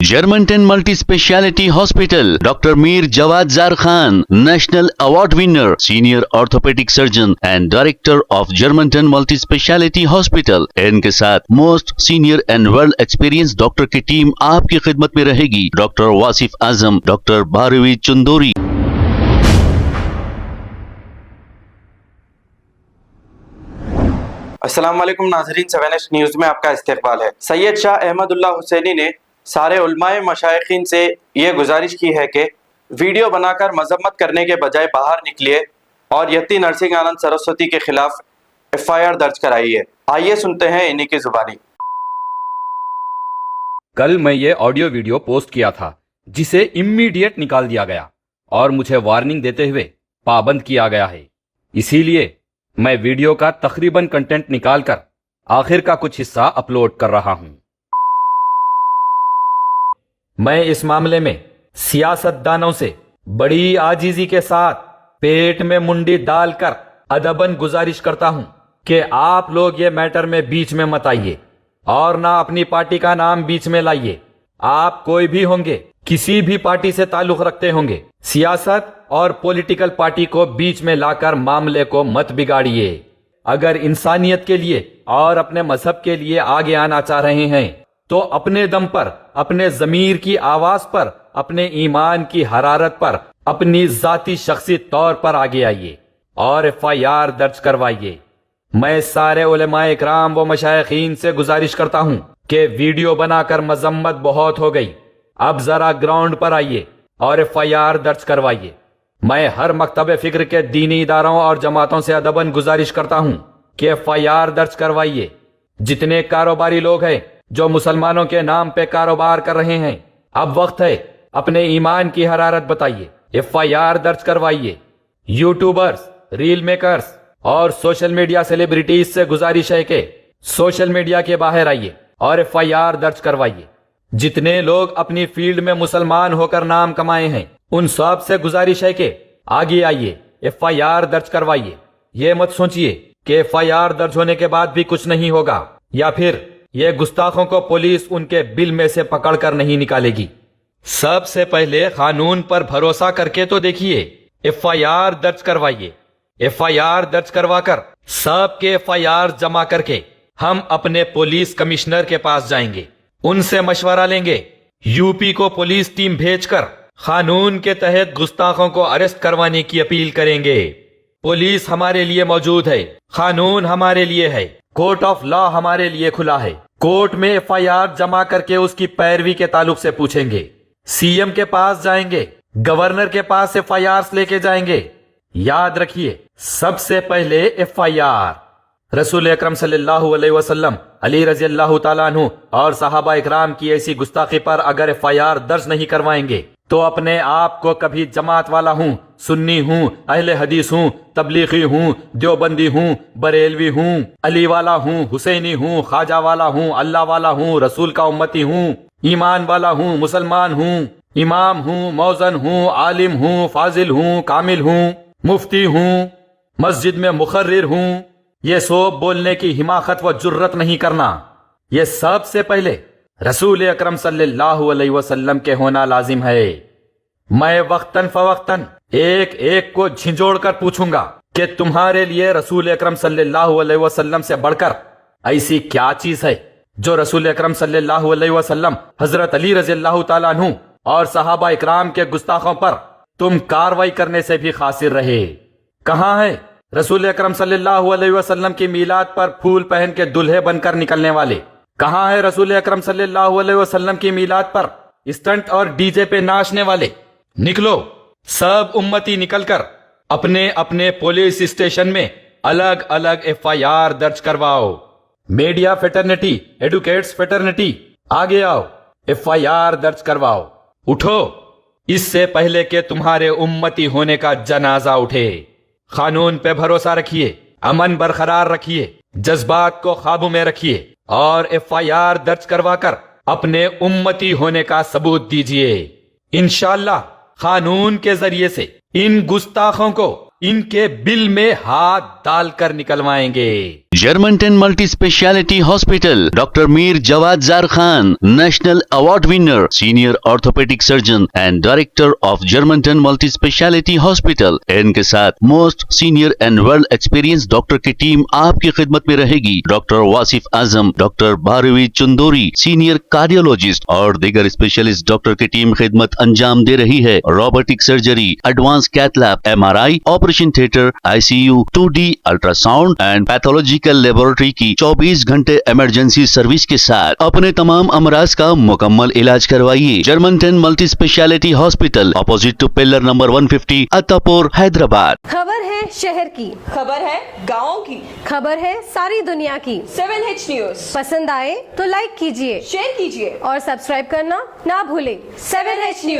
Germantown Multi-Speciality Hospital, Dr. Mir Jawad Zar Khan, National Award winner, Senior Orthopedic Surgeon and Director of Germantown Multi-Speciality Hospital. इनके साथ Most Senior and Well Experienced Doctor की team आपकी खिदमत में रहेगी. Dr. Wasif आजम, Dr. Bharvi Chandori. अस्सलाम वालेकुम नाज़रीन, 7H न्यूज़ में आपका इस्तकबाल है। सैयद शाह अहमदुल्लाह हुसैनी ने सारे उलमाए मशाइखीन से ये गुजारिश की है कि वीडियो बनाकर मजम्मत करने के बजाय बाहर निकलिए और यति नरसिंह आनंद सरस्वती के खिलाफ FIR दर्ज कराइए। आइए सुनते हैं इन्हीं की जुबानी। कल मैं ये ऑडियो वीडियो पोस्ट किया था जिसे इमीडिएट निकाल दिया गया और मुझे वार्निंग देते हुए पाबंद किया गया है। इसीलिए मैं वीडियो का तकरीबन कंटेंट निकालकर आखिर का कुछ हिस्सा अपलोड कर रहा हूं। मैं इस मामले में सियासतदानों से बड़ी आजीजी के साथ पेट में मुंडी डालकर अदबन गुजारिश करता हूं कि आप लोग ये मैटर में बीच में मत आइए और ना अपनी पार्टी का नाम बीच में लाइए। आप कोई भी होंगे, किसी भी पार्टी से ताल्लुक रखते होंगे, सियासत और पॉलिटिकल पार्टी को बीच में लाकर मामले को मत बिगाड़िए। अगर इंसानियत के लिए और अपने मजहब के लिए आगे आना चाह रहे हैं तो अपने दम पर, अपने जमीर की आवाज पर, अपने ईमान की हरारत पर, अपनी जाती शख्सी तौर पर आगे आइए और FIR दर्ज करवाइए। मैं सारे उलेमाए इकराम व मशाइखीन से गुजारिश करता हूं कि वीडियो बनाकर मजम्मत बहुत हो गई, अब जरा ग्राउंड पर आइए और FIR दर्ज करवाइए। मैं हर मकतब फिक्र के दीनी इदारों और जमातों से अदबन गुजारिश करता हूं कि FIR दर्ज करवाइए। जितने कारोबारी लोग हैं जो मुसलमानों के नाम पे कारोबार कर रहे हैं, अब वक्त है अपने ईमान की हरारत बताइए, FIR दर्ज करवाइए। यूट्यूबर्स, रील मेकर्स और सोशल मीडिया सेलिब्रिटीज से गुजारिश है कि सोशल मीडिया के बाहर आइए और FIR दर्ज करवाइए। जितने लोग अपनी फील्ड में मुसलमान होकर नाम कमाए हैं, उन सब से गुजारिश है कि आगे आइए, FIR दर्ज करवाइए। ये मत सोचिए कि FIR दर्ज होने के बाद भी कुछ नहीं होगा या फिर ये गुस्ताखों को पुलिस उनके बिल में से पकड़कर नहीं निकालेगी। सबसे पहले कानून पर भरोसा करके तो देखिए, FIR दर्ज करवाइए। FIR दर्ज करवाकर सबके FIR जमा करके हम अपने पुलिस कमिश्नर के पास जाएंगे, उनसे मशवरा लेंगे, यूपी को पुलिस टीम भेजकर कानून के तहत गुस्ताखों को अरेस्ट करवाने की अपील करेंगे। पुलिस हमारे लिए मौजूद है, कानून हमारे लिए है, कोर्ट ऑफ लॉ हमारे लिए खुला है। कोर्ट में FIR जमा करके उसकी पैरवी के ताल्लुक से पूछेंगे, CM के पास जाएंगे, गवर्नर के पास FIRs लेके जाएंगे। याद रखिए, सबसे पहले FIR। रसूल अकरम सल्लल्लाहु अलैहि वसल्लम, अली रजी अल्लाह ताला अन्हु और सहाबा इकराम की ऐसी गुस्ताखी पर अगर FIR दर्ज नहीं करवाएंगे तो अपने आप को कभी जमात वाला हूं, सुन्नी हूं, अहले हदीस हूं, तबलीगी हूं, देवबंदी हूं, बरेलवी हूं, अली वाला हूं, हुसैनी हूं, ख्वाजा वाला हूं, अल्लाह वाला हूं, रसूल का उम्मती हूं, ईमान वाला हूं, मुसलमान हूं, इमाम हूं, मौजन हूं, आलिम हूं, फाजिल हूं, कामिल हूं, मुफ्ती हूं, मस्जिद में मुखर्रिर हूं, ये सब बोलने की हिमाकत व जुर्रत नहीं करना। ये सबसे पहले रसूल अकरम सल्लल्लाहु अलैहि वसल्लम के होना लाजिम है। मैं वक्तन फवक्तन एक एक को झिंझोड़ कर पूछूंगा कि तुम्हारे लिए रसूल अकरम सल्लल्लाहु अलैहि वसल्लम से बढ़कर ऐसी क्या चीज है जो रसूल अकरम सल्लल्लाहु अलैहि वसल्लम, हजरत अली रज़ी अल्लाह ताला अन्हु और सहाबा इकराम के गुस्ताखों पर तुम कार्रवाई करने से भी खासिर रहे। कहाँ है रसूल अकरम सल्लल्लाहु अलैहि वसल्लम की मीलाद पर फूल पहन के दुल्हे बनकर निकलने वाले? कहाँ है रसूल अकरम सल्लल्लाहु अलैहि वसल्लम की मीलाद पर स्टंट और डीजे पे नाचने वाले? निकलो, सब उम्मती निकलकर अपने अपने पुलिस स्टेशन में अलग अलग FIR दर्ज करवाओ। मीडिया फेटर्निटी, एडुकेट्स फेटर्निटी, आगे आओ, FIR दर्ज करवाओ। उठो, इससे पहले कि तुम्हारे उम्मती होने का जनाजा उठे। कानून पे भरोसा रखिए, अमन बरकरार रखिए, जज्बात को काबू में रखिए और FIR दर्ज करवाकर अपने उम्मती होने का सबूत दीजिए। इंशाअल्लाह कानून के जरिए से इन गुस्ताखों को इनके बिल में हाथ डालकर निकलवाएंगे। Germantown Multi Speciality Hospital, Dr. Mir Jawad Zar Khan, National Award winner, Senior Orthopedic Surgeon and Director of Germantown Multi Speciality Hospital. इनके साथ most senior and world experience doctor की टीम आपकी खिदमत में रहेगी। Doctor Wasif Azam, doctor Bharvi Chandori, senior cardiologist और दीगर specialist doctor की टीम खिदमत अंजाम दे रही है। Robotic surgery, advance cath lab, MRI, operation theatre, ICU, 2D ultrasound and pathological laboratory की 24 घंटे इमरजेंसी सर्विस के साथ अपने तमाम अमराज का मुकम्मल इलाज करवाइए। जर्मनटन multi speciality hospital, opposite to pillar number 150, Attapur, Hyderabad. खबर है शहर की, खबर है गाँव की, खबर है सारी दुनिया की। 7H न्यूज पसंद आए तो लाइक कीजिए, शेयर कीजिए और सब्सक्राइब करना ना भूलें। 7H news.